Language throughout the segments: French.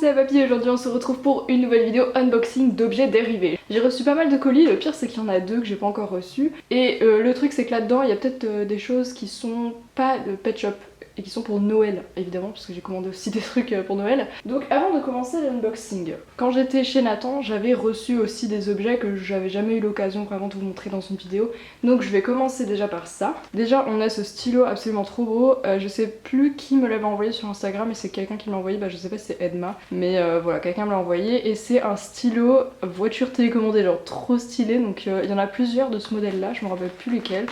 c'est Papy et aujourd'hui on se retrouve pour une nouvelle vidéo unboxing d'objets dérivés. J'ai reçu pas mal de colis, le pire c'est qu'il y en a deux que j'ai pas encore reçus. Et le truc c'est que là-dedans il y a peut-être des choses qui sont pas de pet shop et qui sont pour Noël évidemment parce que j'ai commandé aussi des trucs pour Noël. Donc avant de commencer l'unboxing, quand j'étais chez Nathan j'avais reçu aussi des objets que j'avais jamais eu l'occasion vraiment de vous montrer dans une vidéo. Donc je vais commencer déjà par ça. Déjà on a ce stylo absolument trop beau, je sais plus qui me l'avait envoyé sur Instagram mais c'est quelqu'un qui me l'a envoyé, je sais pas si c'est Edma, mais voilà quelqu'un me l'a envoyé et c'est un stylo voiture télécommandée genre trop stylé. Donc il y en a plusieurs de ce modèle là, je me rappelle plus lesquels.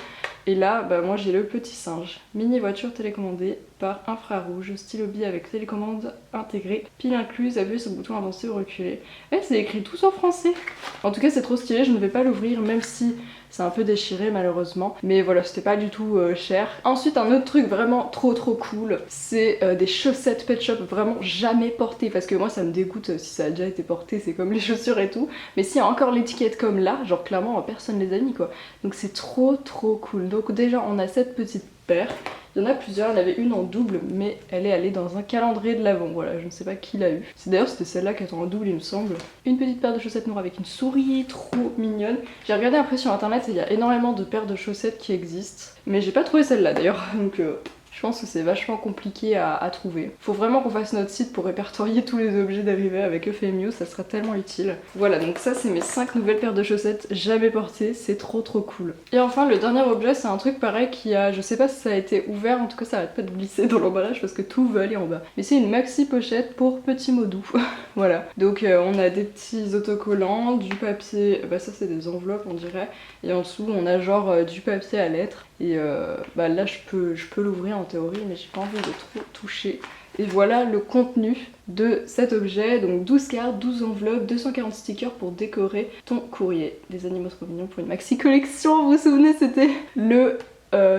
Et là, moi j'ai le petit singe. Mini voiture télécommandée par infrarouge, stylo bille avec télécommande intégrée, pile incluse, appuyez sur le bouton avancer ou reculer. Et c'est écrit tous en français. En tout cas c'est trop stylé, je ne vais pas l'ouvrir même si c'est un peu déchiré malheureusement. Mais voilà, c'était pas du tout cher. Ensuite un autre truc vraiment trop cool, c'est des chaussettes Pet Shop vraiment jamais portées. Parce que moi ça me dégoûte si ça a déjà été porté, c'est comme les chaussures et tout. Mais s'il y a encore l'étiquette comme là, genre clairement personne les a mis quoi. Donc c'est trop cool. Donc déjà on a cette petite paire. Il y en a plusieurs, il y en avait une en double mais elle est allée dans un calendrier de l'Avent, voilà, je ne sais pas qui l'a eu. C'est d'ailleurs c'était celle-là qui est en double il me semble. Une petite paire de chaussettes noires avec une souris trop mignonne. J'ai regardé après sur internet et il y a énormément de paires de chaussettes qui existent. Mais j'ai pas trouvé celle-là d'ailleurs, donc je pense que c'est vachement compliqué à trouver. Faut vraiment qu'on fasse notre site pour répertorier tous les objets dérivés avec Eufemio, ça sera tellement utile. Voilà, donc ça c'est mes 5 nouvelles paires de chaussettes jamais portées, c'est trop cool. Et enfin le dernier objet c'est un truc pareil qui a, je sais pas si ça a été ouvert, en tout cas ça arrête pas de glisser dans l'emballage parce que tout veut aller en bas. Mais c'est une maxi pochette pour petit mot doux. Voilà, donc on a des petits autocollants, du papier, ça c'est des enveloppes on dirait, et en dessous on a genre du papier à lettres. Et là je peux l'ouvrir en théorie mais j'ai pas envie de trop toucher. Et voilà le contenu de cet objet, donc 12 cartes, 12 enveloppes, 240 stickers pour décorer ton courrier. Des animaux trop mignons pour une maxi collection, vous vous souvenez c'était le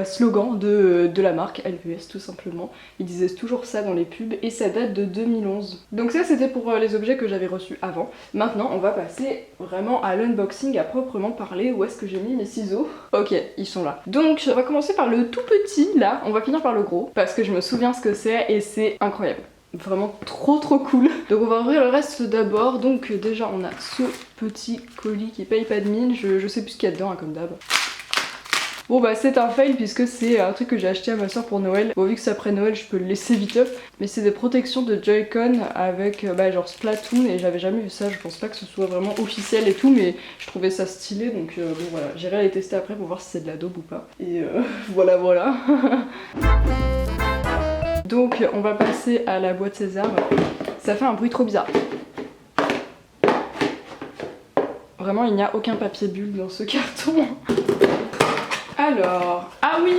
slogan de la marque LVS tout simplement. Ils disaient toujours ça dans les pubs et ça date de 2011. Donc ça c'était pour les objets que j'avais reçus avant. Maintenant on va passer vraiment à l'unboxing à proprement parler. Où est-ce que j'ai mis mes ciseaux? Ok, ils sont là. Donc on va commencer par le tout petit là, on va finir par le gros parce que je me souviens ce que c'est et c'est incroyable. Vraiment trop cool. Donc on va ouvrir le reste d'abord. Donc déjà on a ce petit colis qui paye pas de mine, je sais plus ce qu'il y a dedans hein, comme d'hab. Bon c'est un fail puisque c'est un truc que j'ai acheté à ma soeur pour Noël. Bon vu que c'est après Noël je peux le laisser vite up. Mais c'est des protections de Joy-Con avec genre Splatoon et j'avais jamais vu ça. Je pense pas que ce soit vraiment officiel et tout mais je trouvais ça stylé donc bon voilà. J'irai les tester après pour voir si c'est de la daube ou pas. Et voilà. Donc on va passer à la boîte César. Ça fait un bruit trop bizarre. Vraiment il n'y a aucun papier bulle dans ce carton. Alors, ah oui.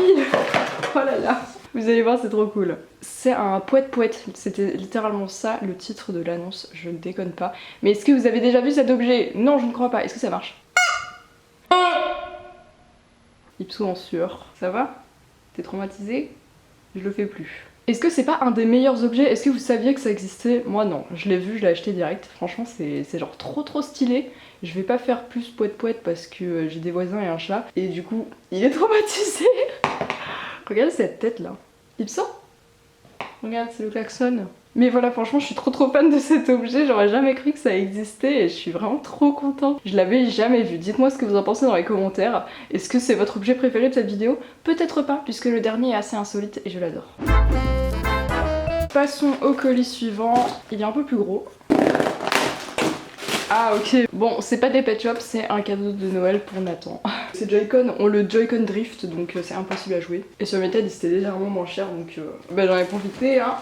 Oh là là. Vous allez voir c'est trop cool. C'est un poète, c'était littéralement ça le titre de l'annonce, je ne déconne pas. Mais est-ce que vous avez déjà vu cet objet? Non je ne crois pas, est-ce que ça marche? Ipso en sueur, ça va? T'es traumatisé? Je le fais plus. Est-ce que c'est pas un des meilleurs objets? Est-ce que vous saviez que ça existait? Moi non, je l'ai vu, je l'ai acheté direct. Franchement c'est genre trop stylé. Je vais pas faire plus poète parce que j'ai des voisins et un chat. Et du coup, il est traumatisé. Regarde cette tête là. Ipso? Regarde, c'est le klaxon. Mais voilà, franchement, je suis trop fan de cet objet. J'aurais jamais cru que ça existait et je suis vraiment trop contente. Je l'avais jamais vu. Dites-moi ce que vous en pensez dans les commentaires. Est-ce que c'est votre objet préféré de cette vidéo? Peut-être pas, puisque le dernier est assez insolite et je l'adore. Passons au colis suivant. Il est un peu plus gros. Ah ok, bon c'est pas des Pet Shop, c'est un cadeau de Noël pour Nathan. Ces Joy-Con ont le Joy-Con Drift donc c'est impossible à jouer. Et sur Vinted c'était légèrement moins cher donc j'en ai profité hein.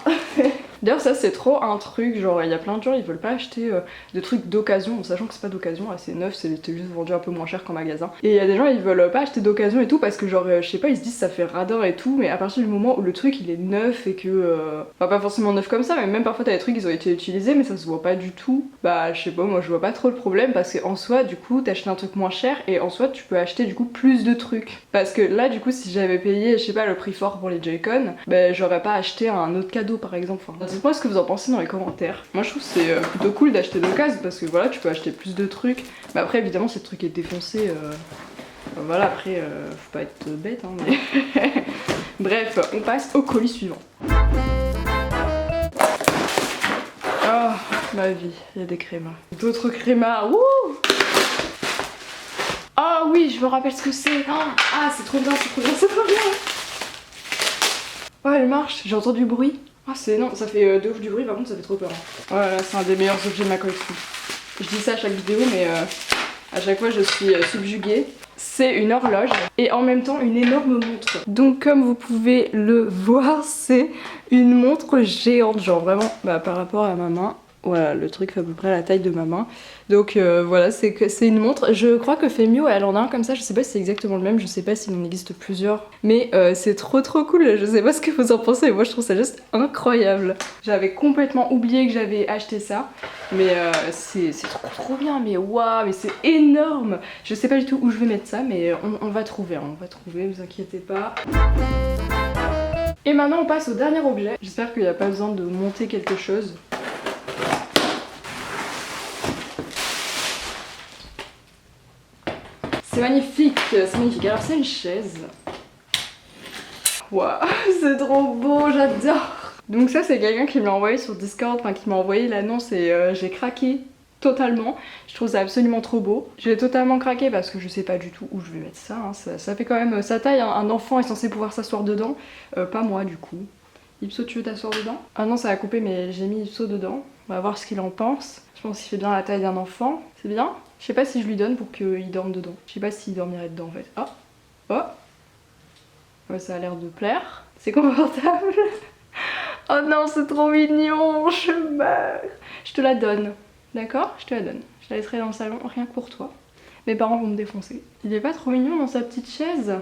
D'ailleurs ça c'est trop un truc, genre il y a plein de gens ils veulent pas acheter de trucs d'occasion, en sachant que c'est pas d'occasion, c'est neuf, c'était juste vendu un peu moins cher qu'en magasin. Et il y a des gens ils veulent pas acheter d'occasion et tout parce que genre je sais pas, ils se disent ça fait radin et tout, mais à partir du moment où le truc il est neuf et que... Enfin pas forcément neuf comme ça, mais même parfois t'as des trucs ils ont été utilisés mais ça se voit pas du tout. Je sais pas, moi je vois pas trop le problème parce qu'en soi du coup t'achètes un truc moins cher et en soi tu peux acheter du coup plus de trucs. Parce que là du coup si j'avais payé je sais pas le prix fort pour les Joy-Con, j'aurais pas acheté un autre cadeau par exemple. Enfin, dites-moi ce que vous en pensez dans les commentaires. Moi je trouve que c'est plutôt cool d'acheter d'occasion parce que voilà tu peux acheter plus de trucs. Mais après évidemment si le truc est défoncé, voilà après faut pas être bête hein mais... Bref, on passe au colis suivant. Oh. Ma vie, il y a des crémas. D'autres crémas, wouh! Ah oui, je me rappelle ce que c'est. Ah, c'est trop bien, c'est trop bien, c'est trop bien. Oh, elle marche, j'ai entendu du bruit. Ah, c'est non, ça fait de ouf du bruit, par contre, ça fait trop peur. Voilà, c'est un des meilleurs objets de ma collection. Je dis ça à chaque vidéo, mais à chaque fois, je suis subjuguée. C'est une horloge et en même temps une énorme montre. Donc, comme vous pouvez le voir, c'est une montre géante, genre vraiment par rapport à ma main. Voilà, le truc fait à peu près la taille de ma main. Donc voilà, c'est une montre. Je crois que Femio, elle en a un comme ça. Je sais pas si c'est exactement le même, je sais pas s'il en existe plusieurs. Mais c'est trop cool. Je sais pas ce que vous en pensez. Moi, je trouve ça juste incroyable. J'avais complètement oublié que j'avais acheté ça. Mais c'est trop bien. Mais waouh, mais c'est énorme. Je sais pas du tout où je vais mettre ça, mais on va trouver. On va trouver, vous inquiétez pas. Et maintenant, on passe au dernier objet. J'espère qu'il n'y a pas besoin de monter quelque chose. C'est magnifique, c'est magnifique. Alors c'est une chaise. Waouh, c'est trop beau, j'adore. Donc ça c'est quelqu'un qui me l'a envoyé sur Discord, enfin qui m'a envoyé l'annonce et j'ai craqué totalement. Je trouve ça absolument trop beau. J'ai totalement craqué parce que je sais pas du tout où je vais mettre ça. Hein. Ça fait quand même sa taille, hein. Un enfant est censé pouvoir s'asseoir dedans. Pas moi du coup. Ipso, tu veux t'asseoir dedans? Ah non, ça a coupé mais j'ai mis Ipso dedans. On va voir ce qu'il en pense. Je pense qu'il fait bien la taille d'un enfant. C'est bien? Je sais pas si je lui donne pour qu'il dorme dedans. Je sais pas s'il dormirait dedans en fait. Oh! Oh! Ouais, ça a l'air de plaire. C'est confortable. Oh non, c'est trop mignon. Je meurs. Je te la donne. D'accord? Je te la donne. Je la laisserai dans le salon rien que pour toi. Mes parents vont me défoncer. Il est pas trop mignon dans sa petite chaise?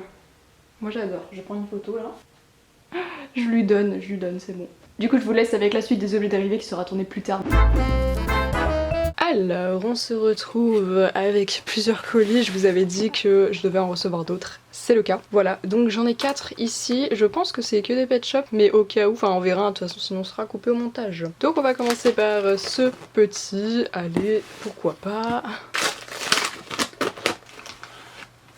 Moi j'adore. Je prends une photo là. Je lui donne, c'est bon. Du coup, je vous laisse avec la suite des objets dérivés qui sera tournée plus tard. Alors, on se retrouve avec plusieurs colis. Je vous avais dit que je devais en recevoir d'autres. C'est le cas. Voilà, donc j'en ai 4 ici. Je pense que c'est que des pet shops, mais au cas où, enfin on verra, de toute façon sinon on sera coupé au montage. Donc on va commencer par ce petit. Allez, pourquoi pas.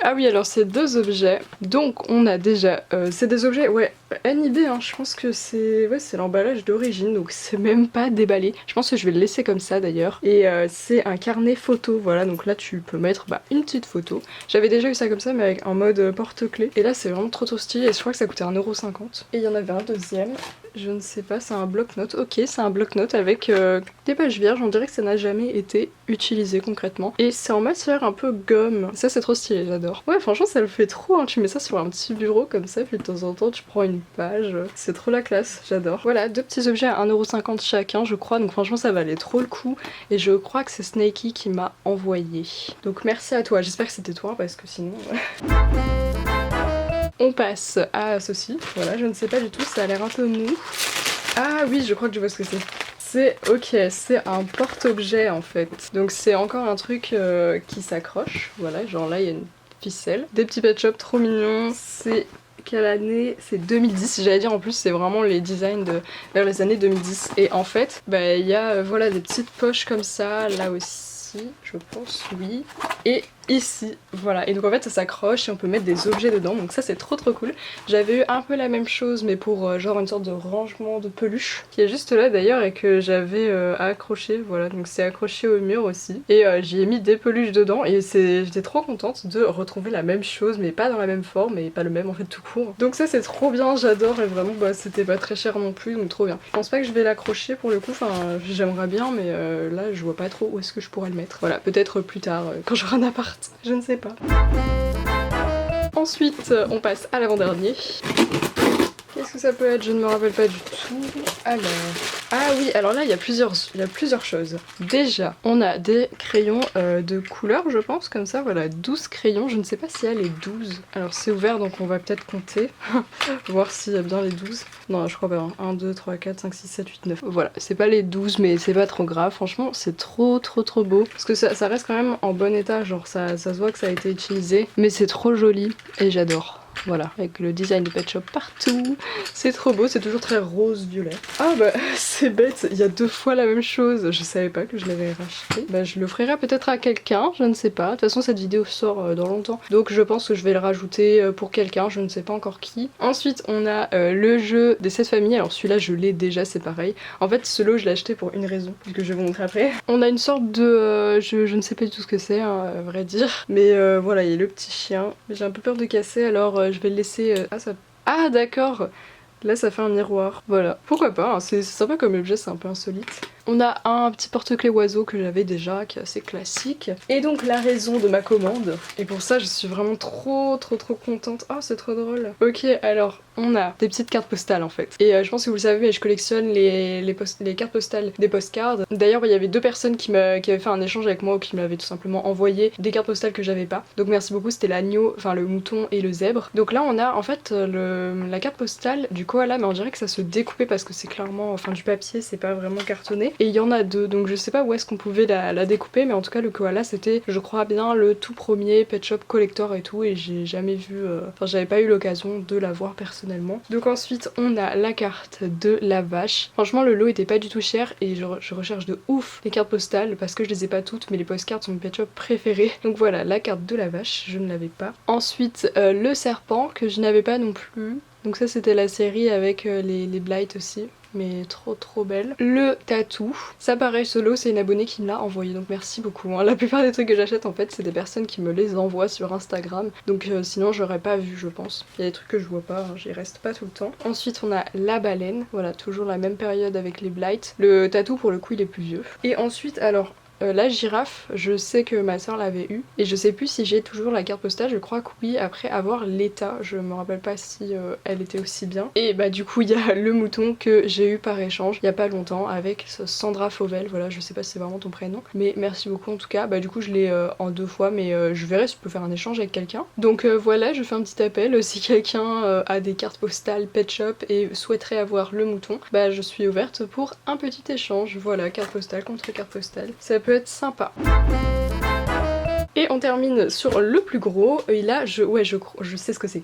Ah oui, alors c'est 2 objets. Donc on a déjà, c'est des objets, ouais, NIB, hein, je pense que c'est l'emballage d'origine, donc c'est même pas déballé. Je pense que je vais le laisser comme ça d'ailleurs. Et c'est un carnet photo, voilà, donc là tu peux mettre une petite photo. J'avais déjà eu ça comme ça, mais avec en mode porte-clés. Et là c'est vraiment trop stylé, et je crois que ça coûtait 1,50 €. Et il y en avait un deuxième. Je ne sais pas, c'est un bloc-notes. Ok, c'est un bloc-notes avec des pages vierges. On dirait que ça n'a jamais été utilisé concrètement. Et c'est en matière un peu gomme. Ça, c'est trop stylé, j'adore. Ouais, franchement, ça le fait trop. Hein. Tu mets ça sur un petit bureau comme ça, puis de temps en temps, tu prends une page. C'est trop la classe, j'adore. Voilà, 2 petits objets à 1,50 € chacun, je crois. Donc franchement, ça valait trop le coup. Et je crois que c'est Snakey qui m'a envoyé. Donc merci à toi. J'espère que c'était toi, parce que sinon... On passe à ceci, voilà, je ne sais pas du tout, ça a l'air un peu mou. Ah oui, je crois que je vois ce que c'est. C'est ok, c'est un porte-objet en fait. Donc c'est encore un truc qui s'accroche, voilà, genre là il y a une ficelle. Des petits pet shops trop mignons, c'est... Quelle année? C'est 2010, j'allais dire en plus c'est vraiment les designs de vers les années 2010. Et en fait, il y a voilà des petites poches comme ça, là aussi, je pense, oui. Et ici, voilà, et donc en fait ça s'accroche et on peut mettre des objets dedans, donc ça c'est trop cool. J'avais eu un peu la même chose mais pour genre une sorte de rangement de peluche qui est juste là d'ailleurs et que j'avais accroché, voilà, donc c'est accroché au mur aussi et j'y ai mis des peluches dedans et j'étais trop contente de retrouver la même chose mais pas dans la même forme et pas le même en fait tout court. Donc ça c'est trop bien, j'adore et vraiment c'était pas très cher non plus, donc trop bien. Je pense pas que je vais l'accrocher pour le coup, enfin j'aimerais bien mais là je vois pas trop où est-ce que je pourrais le mettre. Voilà, peut-être plus tard quand j'aurai un appart. Je ne sais pas. Ensuite, on passe à l'avant-dernier. Qu'est-ce que ça peut être? Je ne me rappelle pas du tout. Alors... Ah oui, alors là il y a plusieurs choses. Déjà, on a des crayons de couleur, je pense, comme ça, voilà, 12 crayons. Je ne sais pas s'il y a les 12. Alors c'est ouvert, donc on va peut-être compter. Voir s'il y a bien les 12. Non, je crois pas. 1, 2, 3, 4, 5, 6, 7, 8, 9. Voilà, c'est pas les 12, mais c'est pas trop grave. Franchement, c'est trop beau. Parce que ça reste quand même en bon état, genre ça se voit que ça a été utilisé. Mais c'est trop joli et j'adore. Voilà, avec le design de Pet Shop partout. C'est trop beau, c'est toujours très rose-violet. Ah bah c'est bête, il y a 2 fois la même chose. Je savais pas que je l'avais racheté. Bah je l'offrirai peut-être à quelqu'un, je ne sais pas. De toute façon cette vidéo sort dans longtemps. Donc je pense que je vais le rajouter pour quelqu'un, je ne sais pas encore qui. Ensuite on a le jeu des 7 familles. Alors celui-là je l'ai déjà, c'est pareil. En fait ce lot je l'ai acheté pour une raison, que je vais vous montrer après. On a une sorte de... je ne sais pas du tout ce que c'est, hein, à vrai dire. Mais voilà, il y a le petit chien. J'ai un peu peur de casser, alors je vais le laisser... Ah, ça... ah d'accord. Là ça fait un miroir. Voilà. Pourquoi pas, hein, c'est sympa comme objet, c'est un peu insolite. On a un petit porte-clés oiseau que j'avais déjà, qui est assez classique. Et donc la raison de ma commande. Et pour ça je suis vraiment trop contente. Oh c'est trop drôle. Ok, alors on a des petites cartes postales en fait. Et je pense que vous le savez, mais je collectionne les cartes postales des postcards. D'ailleurs il y avait 2 personnes qui avaient fait un échange avec moi ou qui m'avaient tout simplement envoyé des cartes postales que j'avais pas. Donc merci beaucoup, c'était l'agneau, enfin le mouton et le zèbre. Donc là on a en fait la carte postale du koala, mais on dirait que ça se découpait parce que c'est clairement, enfin du papier, c'est pas vraiment cartonné. Et il y en a 2, donc je sais pas où est-ce qu'on pouvait la découper, mais en tout cas le koala c'était, je crois bien, le tout premier Pet Shop Collector et tout, et j'ai jamais vu, enfin j'avais pas eu l'occasion de la voir personnellement. Donc ensuite on a la carte de la vache. Franchement le lot était pas du tout cher et je recherche de ouf les cartes postales parce que je les ai pas toutes, mais les postcards sont mes Pet Shop préférés. Donc voilà, la carte de la vache, je ne l'avais pas. Ensuite le serpent que je n'avais pas non plus. Donc ça c'était la série avec les Blight aussi, mais trop belle. Le tatou, ça pareil, ce lot c'est une abonnée qui me l'a envoyé, donc merci beaucoup. Hein. La plupart des trucs que j'achète en fait c'est des personnes qui me les envoient sur Instagram, donc sinon j'aurais pas vu je pense. Il y a des trucs que je vois pas, hein, j'y reste pas tout le temps. Ensuite on a la baleine, voilà toujours la même période avec les Blight. Le tatou pour le coup il est plus vieux. Et ensuite alors... la girafe, je sais que ma soeur l'avait eu et je sais plus si j'ai toujours la carte postale, je crois que oui, après avoir l'état, je me rappelle pas si elle était aussi bien. Et bah du coup il y a le mouton que j'ai eu par échange il y a pas longtemps avec Sandra Fauvel, voilà, je sais pas si c'est vraiment ton prénom, mais merci beaucoup en tout cas. Bah du coup je l'ai en 2 fois, mais je verrai si je peux faire un échange avec quelqu'un. Donc voilà, je fais un petit appel, si quelqu'un a des cartes postales Pet Shop et souhaiterait avoir le mouton, bah je suis ouverte pour un petit échange, voilà, carte postale contre carte postale, ça peut être sympa. Et on termine sur le plus gros, et là je sais ce que c'est.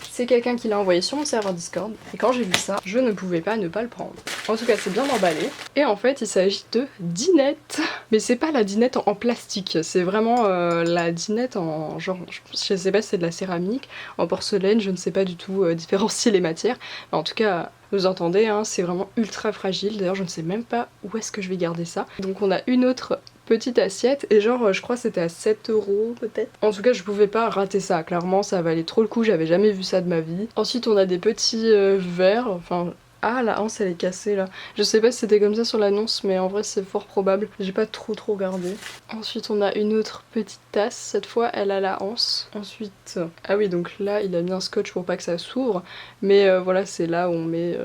C'est quelqu'un qui l'a envoyé sur mon serveur Discord, et quand j'ai vu ça, je ne pouvais pas ne pas le prendre. En tout cas c'est bien emballé, et en fait il s'agit de dinette. Mais c'est pas la dinette en plastique, c'est vraiment la dinette en genre, je sais pas si c'est de la céramique, en porcelaine, je ne sais pas du tout différencier les matières, mais en tout cas... Vous entendez, hein, c'est vraiment ultra fragile, d'ailleurs je ne sais même pas où est-ce que je vais garder ça. Donc on a une autre petite assiette et genre je crois c'était à 7 € peut-être. En tout cas je pouvais pas rater ça, clairement ça valait trop le coup, j'avais jamais vu ça de ma vie. Ensuite on a des petits verres, enfin... Ah la anse elle est cassée là. Je sais pas si c'était comme ça sur l'annonce mais en vrai c'est fort probable. J'ai pas trop regardé. Ensuite on a une autre petite tasse. Cette fois elle a la anse. Ensuite... Ah oui donc là il a mis un scotch pour pas que ça s'ouvre. Mais voilà c'est là où on met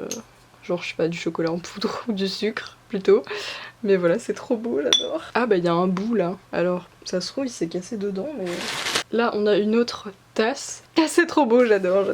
genre je sais pas du chocolat en poudre ou du sucre plutôt. Mais voilà c'est trop beau, j'adore. Ah bah il y a un bout là. Alors ça se trouve il s'est cassé dedans mais... Là on a une autre tasse. Ah c'est trop beau, j'adore.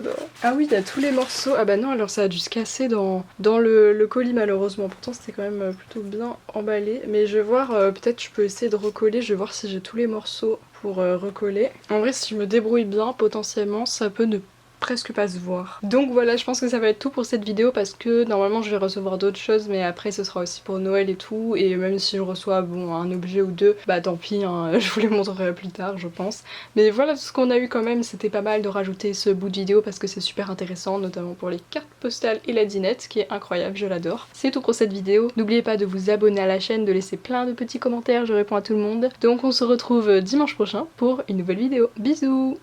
Ah oui il y a tous les morceaux. Ah bah non alors ça a dû se casser dans le colis malheureusement. Pourtant c'était quand même plutôt bien emballé. Mais je vais voir, peut-être je peux essayer de recoller. Je vais voir si j'ai tous les morceaux pour recoller. En vrai si je me débrouille bien potentiellement ça peut ne presque pas se voir. Donc voilà, je pense que ça va être tout pour cette vidéo parce que normalement je vais recevoir d'autres choses mais après ce sera aussi pour Noël et tout, et même si je reçois bon un objet ou deux, bah tant pis hein, je vous les montrerai plus tard je pense. Mais voilà tout ce qu'on a eu quand même, c'était pas mal de rajouter ce bout de vidéo parce que c'est super intéressant, notamment pour les cartes postales et la dinette qui est incroyable, je l'adore. C'est tout pour cette vidéo, n'oubliez pas de vous abonner à la chaîne, de laisser plein de petits commentaires, je réponds à tout le monde. Donc on se retrouve dimanche prochain pour une nouvelle vidéo. Bisous.